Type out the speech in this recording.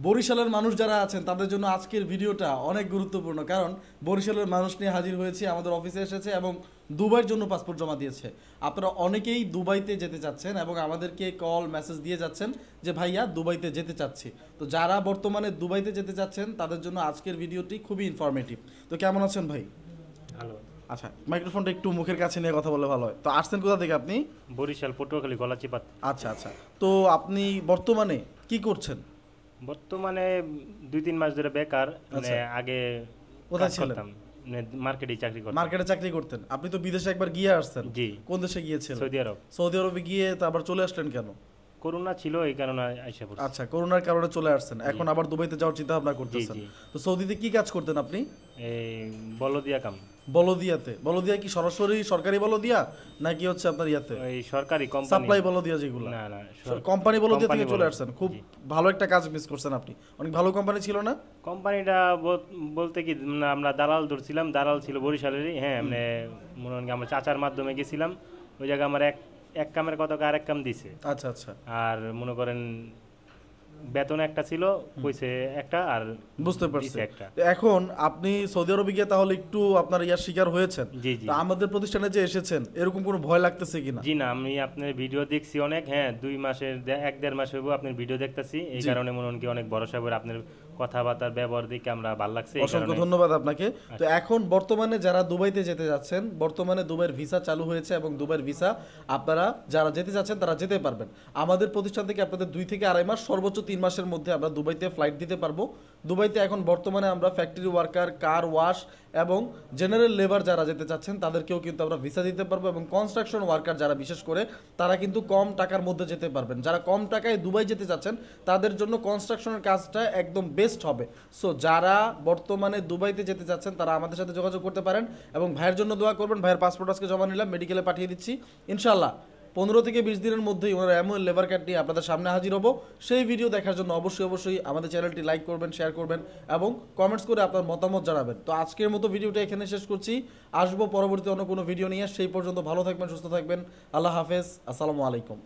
বরিশালের মানুষ যারা আছেন তাদের জন্য আজকের ভিডিওটা অনেক গুরুত্বপূর্ণ, কারণ বরিশালের মানুষ নিয়ে হাজির হয়েছে, আমাদের অফিসে এসেছে এবং দুবাইয়ের জন্য পাসপোর্ট জমা দিয়েছে। আপনারা অনেকেই দুবাইতে যেতে চাচ্ছেন এবং আমাদেরকে কল মেসেজ দিয়ে যাচ্ছেন যে ভাইয়া দুবাইতে যেতে চাচ্ছি। তো যারা বর্তমানে দুবাইতে যেতে চাচ্ছেন তাদের জন্য আজকের ভিডিওটি খুবই ইনফরমেটিভ। তো কেমন আছেন ভাই? ভালো। আচ্ছা, মাইক্রোফোনটা একটু মুখের কাছে নিয়ে কথা বললে ভালো হয়। তো আসছেন কোথা থেকে আপনি? বরিশাল, পটুয়াখালী, গলাচিপাত। আচ্ছা আচ্ছা, তো আপনি বর্তমানে কি করছেন? বর্তমানে 2-3 মাস ধরে বেকার। মানে আচ্ছা। আগে কোথায় কাজ ছিলেন? করতাম, মানে মার্কেটে চাকরি করতাম। মার্কেটে চাকরি করতেন। আপনি তো বিদেশে একবার গিয়ে আসছেন। জি। কোন দেশে গিয়েছিলেন? সৌদি আরব। সৌদি আরবে গিয়ে তো আবার চলে আসলেন কেন? করোনা ছিল, এই কারণে আইসা পড়ছি। আচ্ছা, করোনার কারণে চলে আসছেন, এখন আবার দুবাইতে যাওয়ার চিন্তা ভাবনা করতেছেন। জি। তো সৌদিতে কি কাজ করতেন আপনি? এই বলদিয়া কাম। বলদিয়াতে? বলদিয়া কি সরাসরি সরকারি বলদিয়া নাকি হচ্ছে আপনার ইয়াতে ওই সরকারি কোম্পানি। সাপ্লাই বলদিয়া যেগুলো? না না, কোম্পানি বলদিয়া থেকে কোম্পানি চলে বলদিয়া। আসছেন। খুব জি। ভালো একটা কাজ মিস করছেন আপনি। অনেক ভালো কোম্পানি ছিল না? কোম্পানিটা বলতে কি, না, আমরা দালাল ধরছিলাম। দালাল ছিল বরিশালেরই। হ্যাঁ, মানে মনে হয় আমরা চাচার মাধ্যমে গেছিলাম। ওই জায়গায় আমার এক কামের কথা আরেক কাম দিছে। আচ্ছা আচ্ছা, আর মনে করেন বেতন একটা ছিল, কইছে একটা, আর বুঝতে পারছি। দিছে একটা। তো এখন আপনি সৌদি আরবে গিয়ে তাহলে একটু আপনার ইয়ার শিকার হয়েছেন। জি জি। তো আমাদের প্রতিষ্ঠানে যে এসেছেন এরকম কোনো ভয় লাগতেছে কিনা? জি না, আমি আপনার ভিডিও দেখছি অনেক। হ্যাঁ, 1-1.5 মাস হইব আপনার ভিডিও দেখতেছি। এই জি। কারণে মনে হয় কি অনেক ভরসা করে আপনার কথাবার্তার ব্যবহার দেখে আমরা ভালো লাগছে। এই অসংখ্য কারণে ধন্যবাদ আপনাকে। তো এখন বর্তমানে যারা দুবাইতে যেতে যাচ্ছেন, বর্তমানে দুবাইয়ের ভিসা চালু হয়েছে এবং দুবাইয়ের ভিসা আপনারা যারা যেতে যাচ্ছেন তারা যেতে পারবেন। আমাদের প্রতিষ্ঠান থেকে আপনাদের 2 থেকে 2.5 মাস, সর্বোচ্চ 3 মাসের মধ্যে আমরা দুবাইতে ফ্লাইট দিতে পারবো। দুবাইতে এখন বর্তমানে আমরা ফ্যাক্টরি ওয়ার্কার, কার ওয়াশ এবং জেনারেল লেবার যারা যেতে চাচ্ছেন তাদেরকেও কিন্তু আমরা ভিসা দিতে পারবো, এবং কনস্ট্রাকশন ওয়ার্কার যারা বিশেষ করে তারা কিন্তু কম টাকার মধ্যে যেতে পারবেন। যারা কম টাকায় দুবাই যেতে চাচ্ছেন তাদের জন্য কনস্ট্রাকশনের কাজটা একদম বেস্ট হবে। সো যারা বর্তমানে দুবাইতে যেতে চাচ্ছেন তারা আমাদের সাথে যোগাযোগ করতে পারেন এবং ভাইয়ের জন্য দোয়া করবেন। ভাইয়ের পাসপোর্ট আজকে জমা নিলাম, মেডিকেলে পাঠিয়ে দিচ্ছি। ইনশাল্লাহ 15 থেকে 20 দিনের মধ্যেই ওনারা এমন লেবার কার্ড নিয়ে আপনাদের সামনে হাজির হবো। সেই ভিডিও দেখার জন্য অবশ্যই আমাদের চ্যানেলটি লাইক করবেন, শেয়ার করবেন এবং কমেন্টস করে আপনার মতামত জানাবেন। তো আজকের মতো ভিডিওটা এখানে শেষ করছি। আসবো পরবর্তী অন্য কোনো ভিডিও নিয়ে। সেই পর্যন্ত ভালো থাকবেন, সুস্থ থাকবেন। আল্লাহ হাফেজ, আসসালামু আলাইকুম।